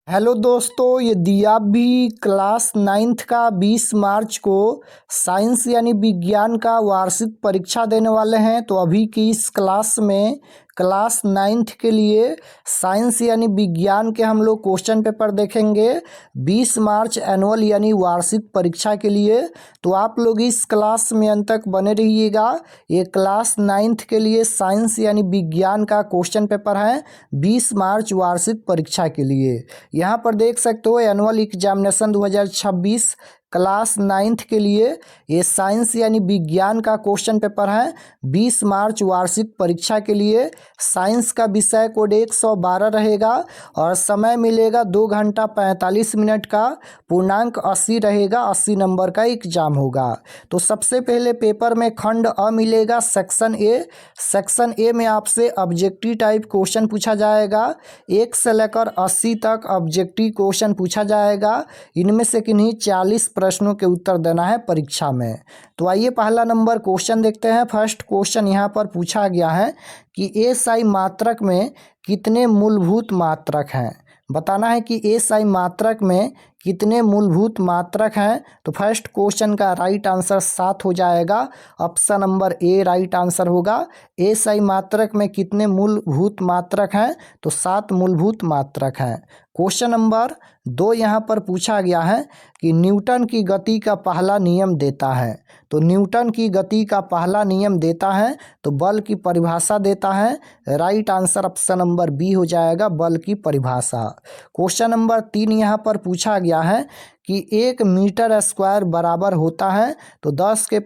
Hello दोस्तों, यदि आप भी क्लास 9th का 20 मार्च को साइंस यानी विज्ञान का वार्षिक परीक्षा देने वाले हैं तो अभी की इस क्लास में क्लास 9th के लिए साइंस यानी विज्ञान के हम लोग क्वेश्चन पेपर देखेंगे 20 मार्च एनुअल यानी वार्षिक परीक्षा के लिए। तो आप लोग इस क्लास में अंत तक बने रहिएगा। ये क्लास 9th के लिए साइंस यानी विज्ञान का क्वेश्चन पेपर है 20 मार्च वार्षिक परीक्षा के लिए। यहाँ पर देख सकते हो एनुअल एग्जामिनेशन 2026 क्लास 9th के लिए ये साइंस यानी विज्ञान का क्वेश्चन पेपर है 20 मार्च वार्षिक परीक्षा के लिए। साइंस का विषय कोड 112 रहेगा और समय मिलेगा 2 घंटा 45 मिनट का। पूर्णांक 80 रहेगा, 80 नंबर का एग्जाम होगा। तो सबसे पहले पेपर में खंड अ मिलेगा सेक्शन ए। सेक्शन ए में आपसे ऑब्जेक्टिव टाइप क्वेश्चन पूछा जाएगा। 1 से लेकर 80 तक ऑब्जेक्टिव क्वेश्चन पूछा जाएगा। इनमें से किन्हीं 40 प्रश्नों के उत्तर देना है परीक्षा में। तो आइए पहला नंबर क्वेश्चन देखते हैं। फर्स्ट क्वेश्चन यहाँ पर पूछा गया है कि एसआई मात्रक में कितने मूलभूत मात्रक हैं। बताना है कि एसआई मात्रक में कितने मूलभूत मात्रक हैं। तो फर्स्ट क्वेश्चन का राइट आंसर 7 हो जाएगा। ऑप्शन नंबर ए राइट आंसर होगा। एसआई मात्रक में कितने मूलभूत मात्रक हैं तो 7 मूलभूत मात्रक हैं। क्वेश्चन नंबर 2 यहाँ पर पूछा गया है कि न्यूटन की गति का पहला नियम देता है। तो न्यूटन की गति का पहला नियम देता है तो बल की परिभाषा देता है। Right answer option number B हो जाएगा, बल की परिभाषा। क्वेश्चन नंबर 3 यहाँ पर पूछा गया है कि 1 मीटर स्क्वायर बराबर होता है तो 10 के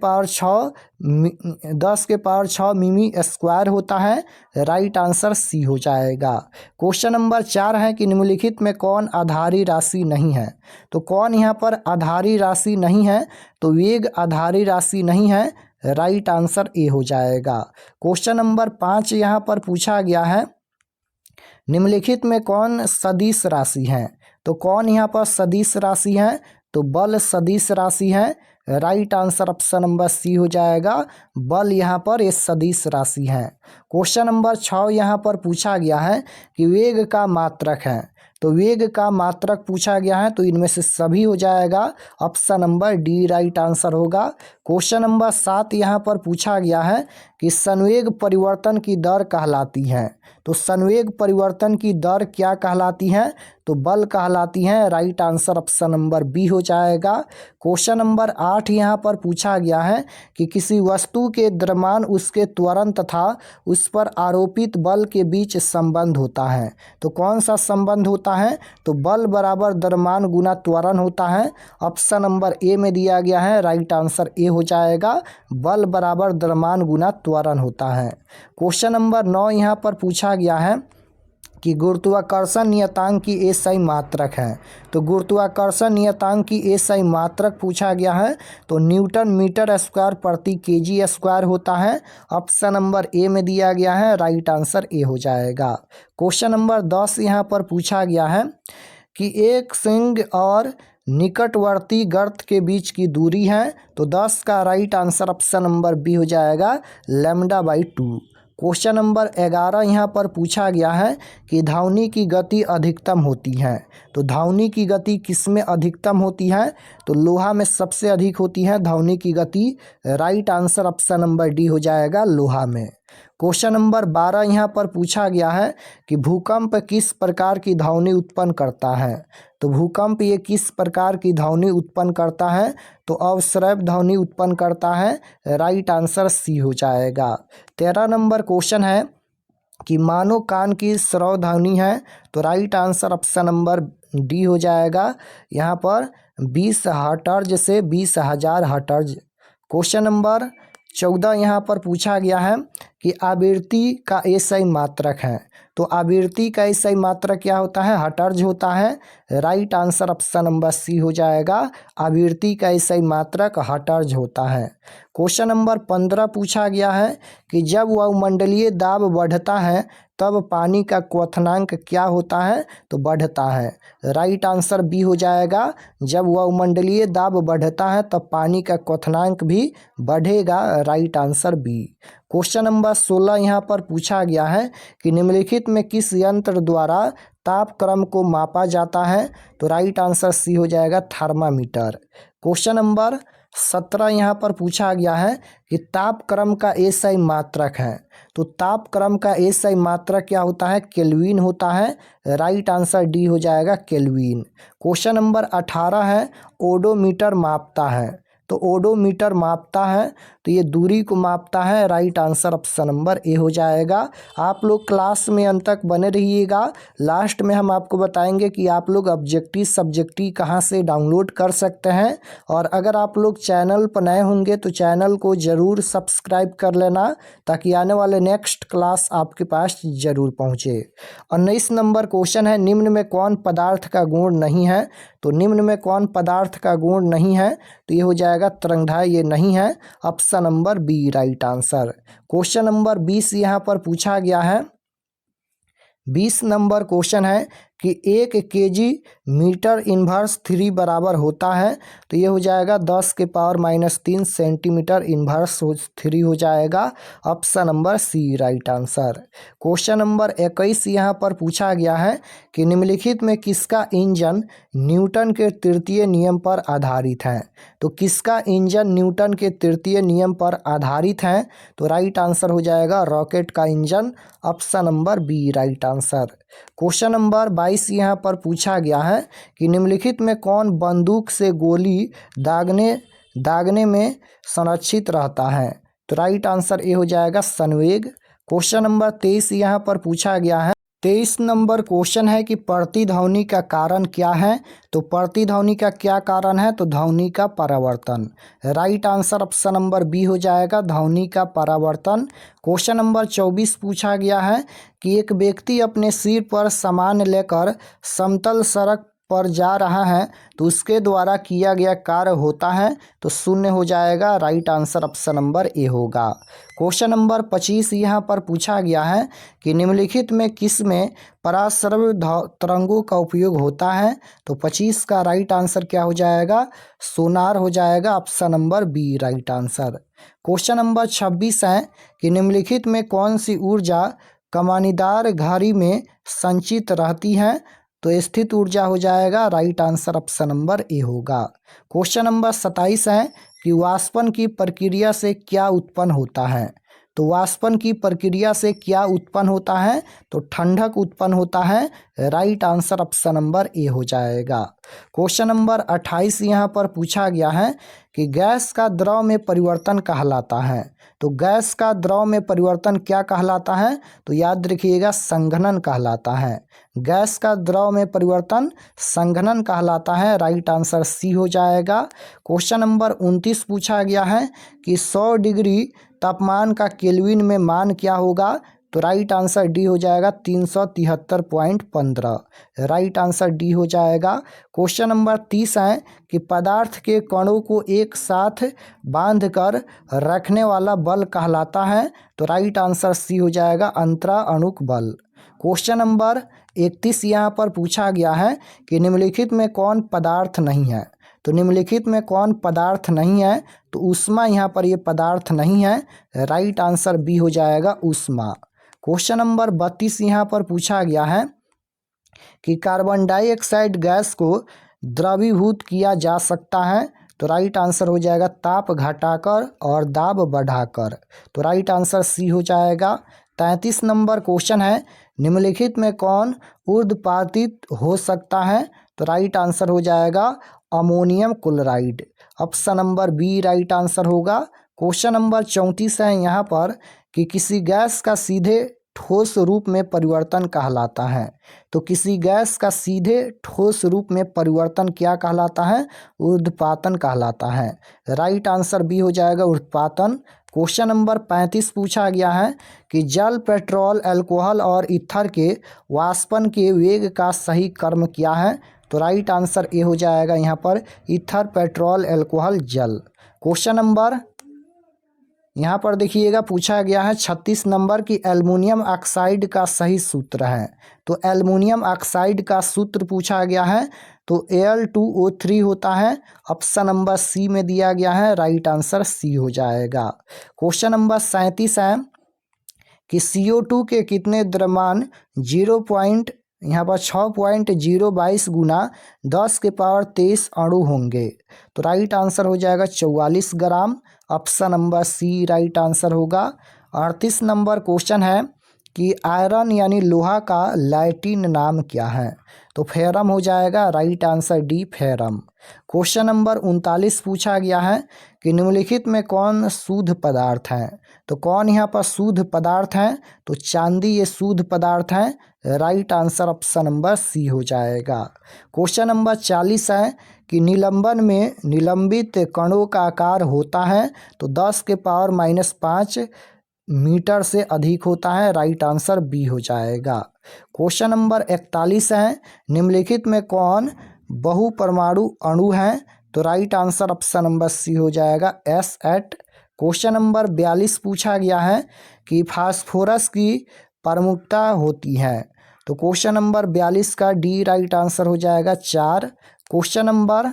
पावर 6 मिमी स्क्वायर होता है। राइट आंसर सी हो जाएगा। क्वेश्चन नंबर 4 है कि निम्नलिखित में कौन आधारी राशि नहीं है। तो कौन यहाँ पर आधारी राशि नहीं है तो वेग आधारी राशि नहीं है। राइट आंसर ए हो जाएगा। क्वेश्चन नंबर 5 यहाँ पर पूछा गया है निम्नलिखित में कौन सदिश राशि है। तो कौन यहाँ पर सदिश राशि है तो बल सदिश राशि है। Right answer option number C हो जाएगा, बल यहाँ पर ये सदिश राशि है। क्वेश्चन नंबर 6 यहाँ पर पूछा गया है कि वेग का मात्रक है। तो वेग का मात्रक पूछा गया है तो इनमें से सभी हो जाएगा। Option number D right answer होगा। क्वेश्चन नंबर 7 यहाँ पर पूछा गया है कि संवेग परिवर्तन की दर कहलाती है। तो संवेग परिवर्तन की दर क्या कहलाती है तो बल कहलाती है। Right answer option number B हो जाएगा। क्वेश्चन नंबर 8 यहाँ पर पूछा गया है कि किसी वस्तु के द्रव्यमान उसके त्वरण तथा उस पर आरोपित बल के बीच संबंध होता है। तो कौन सा संबंध होता है तो बल बराबर द्रव्यमान गुना त्वरण होता है। ऑप्शन नंबर ए में दिया गया है। राइट आंसर ए हो जाएगा, बल बराबर द्रव्यमान गुना त्वरण होता है। क्वेश्चन नंबर 9 यहाँ पर पूछा गया है कि गुरुत्वाकर्षण नियतांक की एसआई मात्रक है। तो गुरुत्वाकर्षण नियतांक की एसआई मात्रक पूछा गया है तो न्यूटन मीटर स्क्वायर प्रति केजी स्क्वायर होता है। ऑप्शन नंबर ए में दिया गया है। राइट आंसर ए हो जाएगा। क्वेश्चन नंबर 10 यहाँ पर पूछा गया है कि एक सिंह और निकटवर्ती गर्त के बीच की दूरी है। तो 10 का right answer option number B हो जाएगा, λ/2। क्वेश्चन नंबर 11 यहाँ पर पूछा गया है कि धावनी की गति अधिकतम होती है। तो धावनी की गति किस में अधिकतम होती है तो लोहा में सबसे अधिक होती है धावनी की गति। Right answer option number D हो जाएगा, लोहा में। क्वेश्चन नंबर 12 यहाँ पर पूछा गया है कि भूकंप किस प्रकार की ध्वनि उत्पन्न करता है। तो भूकंप ये किस प्रकार की ध्वनि उत्पन्न करता है तो अवश्रव्य ध्वनि उत्पन्न करता है। राइट आंसर सी हो जाएगा। 13 नंबर क्वेश्चन है कि मानव कान की श्रव्य ध्वनि है। तो right answer option number D हो जाएगा, यहाँ पर 20 हर्ट्ज से 20,000 हर्ट्ज। क्वेश्चन नंबर 14 यहाँ पर पूछा गया है कि आवृत्ति का एसआई मात्रक है। तो आवृत्ति का एसआई मात्रक क्या होता है हर्ट्ज होता है। Right answer option number C हो जाएगा, आवृत्ति का एसआई मात्रक हर्ट्ज होता है। क्वेश्चन नंबर 15 पूछा गया है कि जब वायुमंडलीय दाब बढ़ता है तब पानी का क्वथनांक क्या होता है तो बढ़ता है। राइट आंसर बी हो जाएगा, जब वायुमंडलीय दाब बढ़ता है तब पानी का क्वथनांक भी बढ़ेगा। Right answer B. Question number 16 यहाँ पर पूछा गया है कि निम्नलिखित में किस यंत्र द्वारा तापक्रम को मापा जाता है? तो राइट आंसर सी हो जाएगा थर्मामीटर। क्वेश्चन नंबर 17 यहाँ पर पूछा गया है कि तापक्रम का एसआई मात्रक है। तो तापक्रम का एसआई मात्रक क्या होता है? केल्विन होता है। राइट आंसर डी हो जाएगा केल्विन। क्वेश्चन नंबर 18 है ओडोमीटर मापता है। तो ओडोमीटर मापता है तो ये दूरी को मापता है। राइट आंसर ऑप्शन नंबर ए हो जाएगा। आप लोग क्लास में अंत तक बने रहिएगा। लास्ट में हम आपको बताएंगे कि आप लोग ऑब्जेक्टिव सब्जेक्टिव कहाँ से डाउनलोड कर सकते हैं। और अगर आप लोग चैनल पर नए होंगे तो चैनल को ज़रूर सब्सक्राइब कर लेना ताकि आने वाले नेक्स्ट क्लास आपके पास ज़रूर पहुँचे। 19 नंबर क्वेश्चन है निम्न में कौन पदार्थ का गुण नहीं है? तो निम्न में कौन पदार्थ का गुण नहीं है? तो ये हो जाएगा तरंगधाय, ये नहीं है। Option number B right answer. Question number 20 यहाँ पर पूछा गया है। 20 नंबर क्वेश्चन है कि 1 kg मीटर इन्वर्स 3 बराबर होता है। तो ये हो जाएगा 10 के पावर -3 सेंटीमीटर इन्वर्स 3 हो जाएगा। Option number C right answer. Question number 21 यहाँ पर पूछा गया है कि निम्नलिखित में किसका इंजन न्यूटन के तृतीय नियम पर आधारित है? तो किसका इंजन न्यूटन के तृतीय नियम पर आधारित है? तो राइट आंसर हो जाएगा रॉकेट का engine. Option number B right answer. Question number 22 यहाँ पर पूछा गया है कि निम्नलिखित में कौन बंदूक से गोली दागने में संरक्षित रहता है? तो राइट आंसर ए हो जाएगा संवेग। क्वेश्चन नंबर 23 यहाँ पर पूछा गया है। 23 नंबर क्वेश्चन है कि प्रतिध्वनि का कारण क्या है? तो प्रतिध्वनि का क्या कारण है? तो ध्वनि का परावर्तन। Right answer option number B हो जाएगा ध्वनि का परावर्तन। क्वेश्चन नंबर 24 पूछा गया है कि एक व्यक्ति अपने सिर पर सामान लेकर समतल सड़क पर जा रहा है तो उसके द्वारा किया गया कार्य होता है। तो शून्य हो जाएगा। Right answer option number A होगा। क्वेश्चन नंबर 25 यहाँ पर पूछा गया है कि निम्नलिखित में किस में पराश्रव्य तरंगों का उपयोग होता है? तो 25 का राइट आंसर क्या हो जाएगा? सोनार हो जाएगा। Option number B right answer. Question number 26 है कि निम्नलिखित में कौन सी ऊर्जा कमानीदार घड़ी में संचित रहती है? तो स्थित ऊर्जा हो जाएगा। Right answer option number A होगा। क्वेश्चन नंबर 27 है कि वाष्पन की प्रक्रिया से क्या उत्पन्न होता है? तो वाष्पन की प्रक्रिया से क्या उत्पन्न होता है? तो ठंडक उत्पन्न होता है। राइट आंसर ऑप्शन नंबर ए हो जाएगा। क्वेश्चन नंबर 28 यहाँ पर पूछा गया है कि गैस का द्रव में परिवर्तन कहलाता है। तो गैस का द्रव में परिवर्तन क्या कहलाता है? तो याद रखिएगा संघनन कहलाता है। गैस का द्रव में परिवर्तन संघनन कहलाता है। राइट आंसर सी हो जाएगा। क्वेश्चन नंबर 29 पूछा गया है कि 100 डिग्री तापमान का केल्विन में मान क्या होगा? तो राइट आंसर डी हो जाएगा 373.15। राइट आंसर डी हो जाएगा। क्वेश्चन नंबर 30 है कि पदार्थ के कणों को एक साथ बांधकर रखने वाला बल कहलाता है। तो राइट आंसर सी हो जाएगा अंतराअणुक बल। क्वेश्चन नंबर 31 यहाँ पर पूछा गया है कि निम्नलिखित में कौन पदार्थ नहीं है? तो निम्नलिखित में कौन पदार्थ नहीं है? तो ऊष्मा यहाँ पर ये पदार्थ नहीं है। राइट आंसर बी हो जाएगा ऊष्मा। क्वेश्चन नंबर 32 यहाँ पर पूछा गया है कि कार्बन डाइऑक्साइड गैस को द्रवीभूत किया जा सकता है। तो राइट आंसर हो जाएगा ताप घटाकर और दाब बढ़ाकर। तो राइट आंसर सी हो जाएगा। 33 नंबर क्वेश्चन है निम्नलिखित में कौन ऊर्ध्वपातित हो सकता है? तो राइट आंसर हो जाएगा ammonium chloride. Option number B right answer होगा। क्वेश्चन नंबर 34 है यहाँ पर कि किसी गैस का सीधे ठोस रूप में परिवर्तन कहलाता है। तो किसी गैस का सीधे ठोस रूप में परिवर्तन क्या कहलाता है? ऊर्ध्वपातन कहलाता है। राइट आंसर बी हो जाएगा ऊर्ध्वपातन। क्वेश्चन नंबर 35 पूछा गया है कि जल, पेट्रोल, अल्कोहल और ईथर के वाष्पन के वेग का सही क्रम क्या है? तो राइट आंसर ए हो जाएगा यहाँ पर ईथर, पेट्रोल, अल्कोहल, जल। क्वेश्चन नंबर यहाँ पर देखिएगा पूछा गया है 36 नंबर की एल्युमिनियम ऑक्साइड का सही सूत्र है। तो एल्युमिनियम ऑक्साइड का सूत्र पूछा गया है तो Al2O3 होता है। ऑप्शन नंबर सी में दिया गया है, राइट आंसर सी हो जाएगा। क्वेश्चन नंबर 37 है कि CO2 के कितने द्रव्यमान 0. यहाँ पर 6.022 गुना 10 के पावर 23 अणु होंगे। तो राइट आंसर हो जाएगा 44 gram. Option number C right answer होगा। 38 नंबर क्वेश्चन है कि आयरन यानी लोहा का लैटिन नाम क्या है? तो फेरम हो जाएगा, right answer D ferrum. Question number 39 पूछा गया है कि निम्नलिखित में कौन शुद्ध पदार्थ है? तो कौन यहाँ पर शुद्ध पदार्थ है? तो चांदी ये शुद्ध पदार्थ है, right answer option number C हो जाएगा। क्वेश्चन नंबर 40 है कि निलंबन में निलंबित कणों का आकार होता है तो 10 के पावर -5 मीटर से अधिक होता है, राइट आंसर बी हो जाएगा। क्वेश्चन नंबर 41 है निम्नलिखित में कौन बहुपरमाणु अणु है? तो right answer option number C हो जाएगा, S8। क्वेश्चन नंबर 42 पूछा गया है कि फास्फोरस की प्रमुखता होती है। तो क्वेश्चन नंबर 42 का डी राइट आंसर हो जाएगा 4। क्वेश्चन नंबर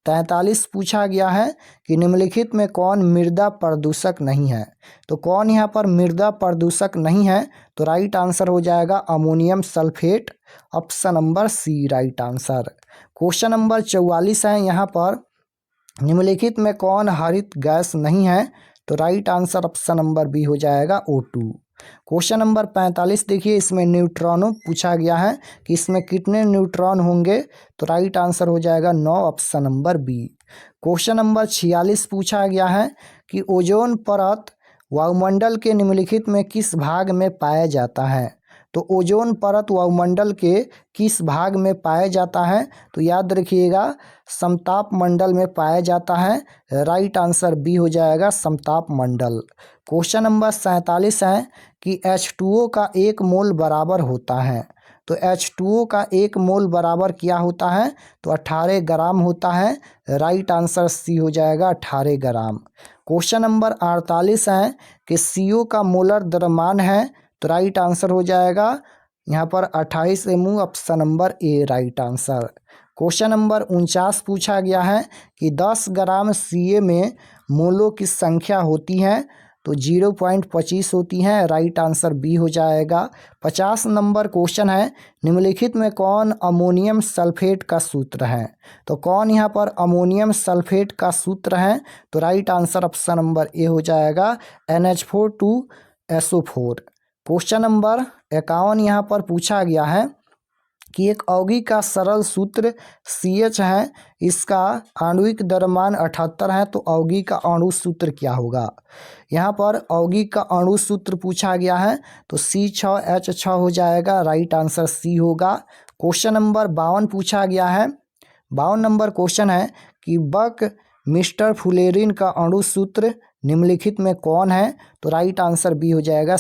43 पूछा गया है कि निम्नलिखित में कौन मृदा प्रदूषक नहीं है? तो कौन यहाँ पर मृदा प्रदूषक नहीं है? तो राइट आंसर हो जाएगा ammonium sulphate. Option number C right answer. Question number 44 है यहाँ पर निम्नलिखित में कौन हरित गैस नहीं है? तो right answer option number B हो जाएगा O2। क्वेश्चन नंबर 45 देखिए, इसमें न्यूट्रॉनों पूछा गया है कि इसमें कितने न्यूट्रॉन होंगे? तो राइट आंसर हो जाएगा 9, option number B. Question number 46 पूछा गया है कि ओजोन परत वायुमंडल के निम्नलिखित में किस भाग में पाया जाता है? तो ओजोन परत वायुमंडल के किस भाग में पाया जाता है? तो याद रखिएगा समताप मंडल में पाया जाता है, राइट आंसर बी हो जाएगा समताप मंडल। क्वेश्चन नंबर 47 है कि H2O का 1 मोल बराबर होता है। तो H2O का 1 मोल बराबर क्या होता है? तो 18 ग्राम होता है, राइट आंसर सी हो जाएगा 18 ग्राम। क्वेश्चन नंबर 48 है कि CO का मोलर द्रव्यमान है। तो राइट आंसर हो जाएगा यहाँ पर 28 MU, ऑप्शन नंबर ए राइट आंसर। क्वेश्चन नंबर 49 पूछा गया है कि 10 ग्राम Ca में मोलों की संख्या होती है। तो 0.25 होती है, राइट आंसर बी हो जाएगा। 50 नंबर क्वेश्चन है निम्नलिखित में कौन अमोनियम सल्फेट का सूत्र है? तो कौन यहाँ पर अमोनियम सल्फेट का सूत्र है? तो राइट आंसर ऑप्शन नंबर ए हो जाएगा NH4 2SO4। क्वेश्चन नंबर 51 यहाँ पर पूछा गया है कि एक यौगिक का सरल सूत्र CH है, इसका आणविक द्रव्यमान 78 है, तो यौगिक का अणु सूत्र क्या होगा? यहाँ पर यौगिक का अणु सूत्र पूछा गया है तो C6H6 हो जाएगा, राइट आंसर सी होगा। क्वेश्चन नंबर 52 पूछा गया है। 52 नंबर क्वेश्चन है कि बक मिस्टर फुलेरिन का अणु सूत्र निम्नलिखित में कौन है? तो राइट आंसर बी हो जाएगा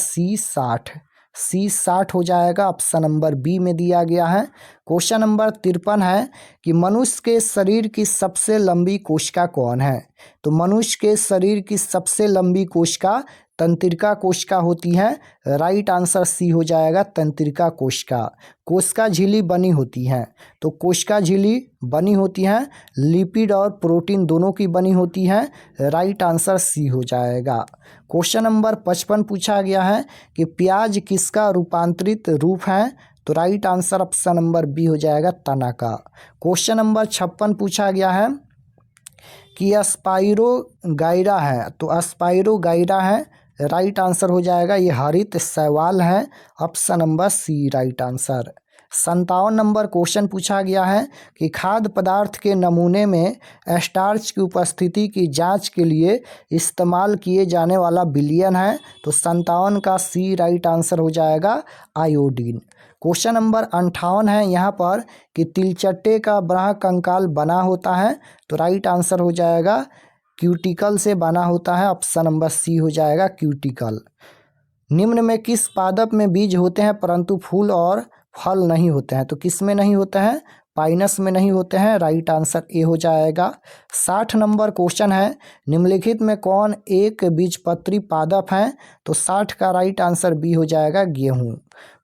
C60 हो जाएगा, ऑप्शन नंबर बी में दिया गया है। क्वेश्चन नंबर 53 है कि मनुष्य के शरीर की सबसे लंबी कोशिका कौन है? तो मनुष्य के शरीर की सबसे लंबी कोशिका तंत्रिका कोशिका होती है, राइट आंसर सी हो जाएगा तंत्रिका कोशिका। कोशिका झिल्ली बनी होती है, तो कोशिका झिल्ली बनी होती है लिपिड और प्रोटीन दोनों की बनी होती है, राइट आंसर सी हो जाएगा। क्वेश्चन नंबर 55 पूछा गया है कि प्याज किसका रूपांतरित रूप है? तो right answer option number B हो जाएगा तना का। क्वेश्चन नंबर 56 पूछा गया है कि स्पाइरोगाइरा है, तो स्पाइरोगाइरा है, राइट आंसर हो जाएगा ये हरित शैवाल है, option number C right answer. 57 number question पूछा गया है कि खाद्य पदार्थ के नमूने में स्टार्च की उपस्थिति की जांच के लिए इस्तेमाल किए जाने वाला विलयन है, तो 57 का सी राइट आंसर हो जाएगा आयोडीन। क्वेश्चन नंबर 58 है यहाँ पर कि तिलचट्टे का बाह्य कंकाल बना होता है, तो राइट आंसर हो जाएगा क्यूटिकल से बना होता है, ऑप्शन नंबर सी हो जाएगा क्यूटिकल। निम्न में किस पादप में बीज होते हैं परंतु फूल और फल नहीं होते हैं? तो किस में नहीं होते हैं? पाइनस में नहीं होते हैं। राइट आंसर ए हो जाएगा। 60 नंबर क्वेश्चन है, निम्नलिखित में कौन एक बीजपत्री पादप है? तो 60 का राइट आंसर बी हो जाएगा, गेहूँ।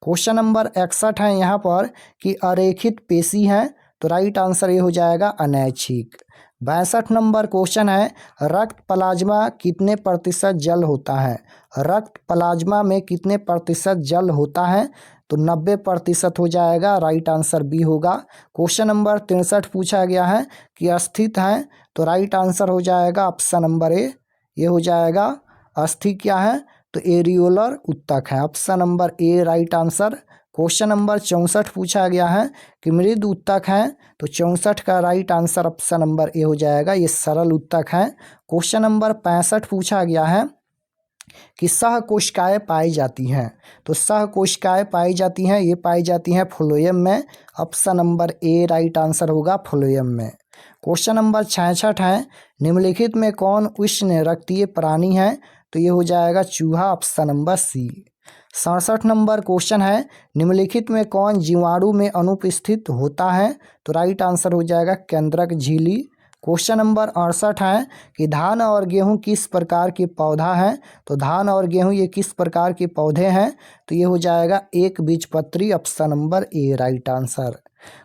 क्वेश्चन नंबर 61 है यहाँ पर कि अरेखित पेशी हैं, तो राइट आंसर ये हो जाएगा अनैच्छिक। 62 नंबर क्वेश्चन है, रक्त प्लाज्मा कितने प्रतिशत जल होता है? रक्त प्लाज्मा में कितने प्रतिशत जल होता है? तो 90% हो जाएगा। राइट आंसर बी होगा। क्वेश्चन नंबर 63 पूछा गया है कि अस्थित हैं, तो राइट आंसर हो जाएगा ऑप्शन नंबर ए, ये हो जाएगा। अस्थि क्या है? तो एरियोलर उत्तक है। ऑप्शन नंबर ए राइट आंसर। क्वेश्चन नंबर 64 पूछा गया है कि मृद उत्तक हैं, तो 64 का राइट आंसर ऑप्शन नंबर ए हो जाएगा, ये सरल उत्तक है। क्वेश्चन नंबर 65 पूछा गया है कि सहकोशिकाएं पाई जाती हैं, तो सहकोशिकाएं पाई जाती हैं, ये पाई जाती हैं फ्लोएम में। ऑप्शन नंबर ए राइट आंसर होगा, फ्लोएम में। क्वेश्चन नंबर 66 है, निम्नलिखित में कौन उष्ण रक्तीय प्राणी है? तो ये हो जाएगा चूहा। Option number C. 67 number question है, निम्नलिखित में कौन जीवाणु में अनुपस्थित होता है? तो राइट आंसर हो जाएगा केंद्रक झिल्ली। क्वेश्चन नंबर 68 है कि धान और गेहूं किस प्रकार के पौधा हैं? तो धान और गेहूं ये किस प्रकार के पौधे हैं? तो ये हो जाएगा एक बीजपत्री। ऑप्शन नंबर ए राइट आंसर।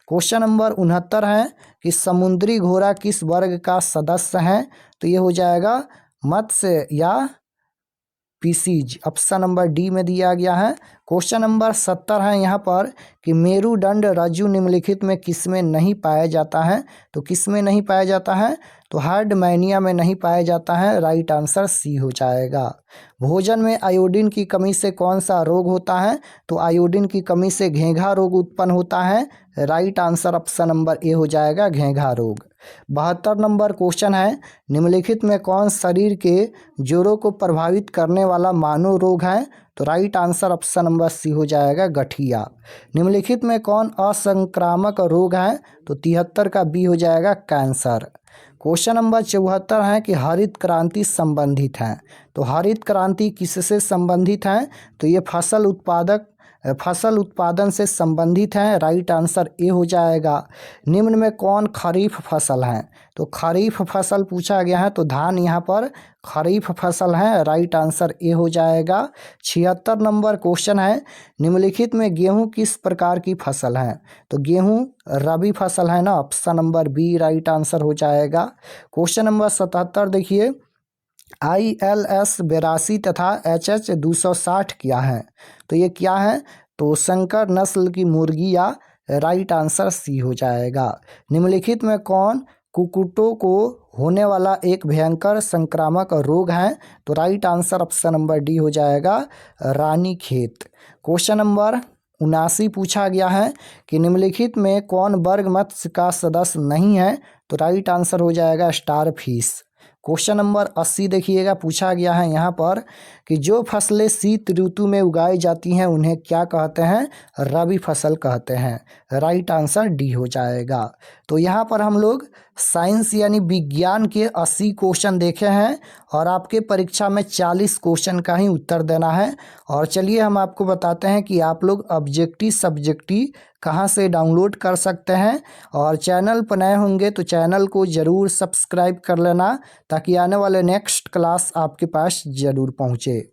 क्वेश्चन नंबर 69 है कि समुद्री घोड़ा किस वर्ग का सदस्य है? तो ये हो जाएगा मत्स्य या पीसीज। ऑप्शन नंबर डी में दिया गया है। क्वेश्चन नंबर 70 है यहाँ पर कि मेरुदंड रज्जु निम्नलिखित में किस में नहीं पाया जाता है? तो किस में नहीं पाया जाता है? तो हार्डमैनिया में नहीं पाया जाता है। राइट आंसर सी हो जाएगा। भोजन में आयोडीन की कमी से कौन सा रोग होता है? तो आयोडीन की कमी से घेंघा रोग उत्पन्न होता है। राइट आंसर ऑप्शन नंबर ए हो जाएगा, घेंघा रोग। 72 नंबर क्वेश्चन है, निम्नलिखित में कौन शरीर के जोड़ों को प्रभावित करने वाला मानव रोग है? तो right answer option number C हो जाएगा, गठिया। निम्नलिखित में कौन असंक्रामक रोग है? तो 73 का बी हो जाएगा, कैंसर। क्वेश्चन नंबर 74 है कि हरित क्रांति संबंधित है, तो हरित क्रांति किससे संबंधित है? तो ये फसल उत्पादन से संबंधित है। राइट आंसर ए हो जाएगा। निम्न में कौन खरीफ फसल है? तो खरीफ फसल पूछा गया है, तो धान यहाँ पर खरीफ फसल है। राइट आंसर ए हो जाएगा। 76 नंबर क्वेश्चन है, निम्नलिखित में गेहूं किस प्रकार की फसल है? तो गेहूं रबी फसल है ना। Option number B right answer हो जाएगा। क्वेश्चन नंबर 77 देखिए, ILS 82 तथा HH 260 क्या है? तो ये क्या है? तो संकर नस्ल की मुर्गी या राइट आंसर सी हो जाएगा। निम्नलिखित में कौन कुक्कुटों को होने वाला एक भयंकर संक्रामक रोग है? तो right answer option number D हो जाएगा, रानीखेत। क्वेश्चन नंबर 79 पूछा गया है कि निम्नलिखित में कौन वर्ग मत्स्य का सदस्य नहीं है? तो राइट आंसर हो जाएगा, स्टार फिश। क्वेश्चन नंबर 80 देखिएगा, पूछा गया है यहाँ पर कि जो फसलें शीत ऋतु में उगाई जाती हैं उन्हें क्या कहते हैं? रबी फसल कहते हैं। राइट आंसर डी हो जाएगा। तो यहाँ पर हम लोग साइंस यानी विज्ञान के 80 क्वेश्चन देखे हैं और आपके परीक्षा में 40 क्वेश्चन का ही उत्तर देना है। और चलिए हम आपको बताते हैं कि आप लोग ऑब्जेक्टिव सब्जेक्टिव कहाँ से डाउनलोड कर सकते हैं। और चैनल पर नए होंगे तो चैनल को ज़रूर सब्सक्राइब कर लेना, ताकि आने वाले नेक्स्ट क्लास आपके पास ज़रूर पहुँचे।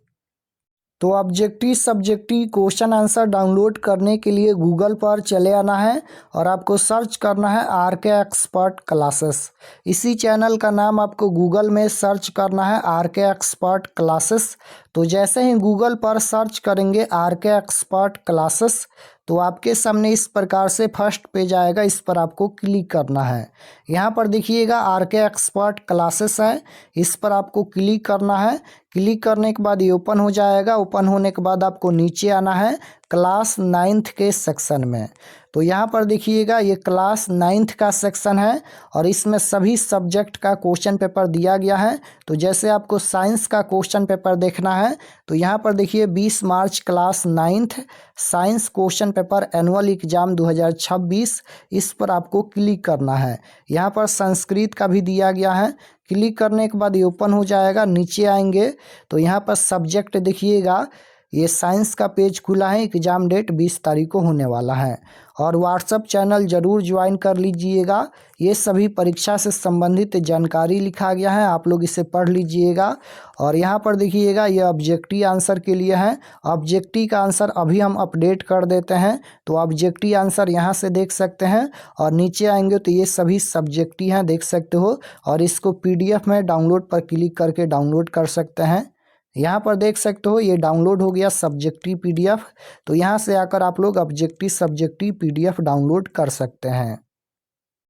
तो objective subjective question answer download करने के लिए गूगल पर चले आना है और आपको सर्च करना है RK एक्सपर्ट क्लासेस। इसी चैनल का नाम आपको गूगल में सर्च करना है, RK एक्सपर्ट क्लासेस। तो जैसे ही गूगल पर सर्च करेंगे RK एक्सपर्ट क्लासेस, तो आपके सामने इस प्रकार से फर्स्ट पेज आएगा, इस पर आपको क्लिक करना है। यहाँ पर देखिएगा RK एक्सपर्ट क्लासेस है, इस पर आपको क्लिक करना है। क्लिक करने के बाद ये ओपन हो जाएगा। ओपन होने के बाद आपको नीचे आना है क्लास 9th के सेक्शन में। तो यहाँ पर देखिएगा ये क्लास 9th का सेक्शन है और इसमें सभी सब्जेक्ट का क्वेश्चन पेपर दिया गया है। तो जैसे आपको साइंस का क्वेश्चन पेपर देखना है तो यहाँ पर देखिए 20 March class 9th science question paper annual exam 2026, इस पर आपको क्लिक करना है। यहाँ पर संस्कृत का भी दिया गया है। क्लिक करने के बाद ये ओपन हो जाएगा। नीचे आएंगे तो यहाँ पर सब्जेक्ट देखिएगा, ये साइंस का पेज खुला है, एग्ज़ाम डेट 20 तारीख को होने वाला है। और व्हाट्सअप चैनल ज़रूर ज्वाइन कर लीजिएगा। ये सभी परीक्षा से संबंधित जानकारी लिखा गया है, आप लोग इसे पढ़ लीजिएगा। और यहाँ पर देखिएगा, ये ऑब्जेक्टिव आंसर के लिए है। ऑब्जेक्टिव का आंसर अभी हम अपडेट कर देते हैं, तो ऑब्जेक्टिव आंसर यहाँ से देख सकते हैं। और नीचे आएंगे तो ये सभी सब्जेक्टिव हैं, देख सकते हो। और इसको पीडीएफ में डाउनलोड पर क्लिक करके डाउनलोड कर सकते हैं। यहाँ पर देख सकते हो ये डाउनलोड हो गया सब्जेक्टिव पीडीएफ। तो यहाँ से आकर आप लोग ऑब्जेक्टिव सब्जेक्टिव पीडीएफ डाउनलोड कर सकते हैं।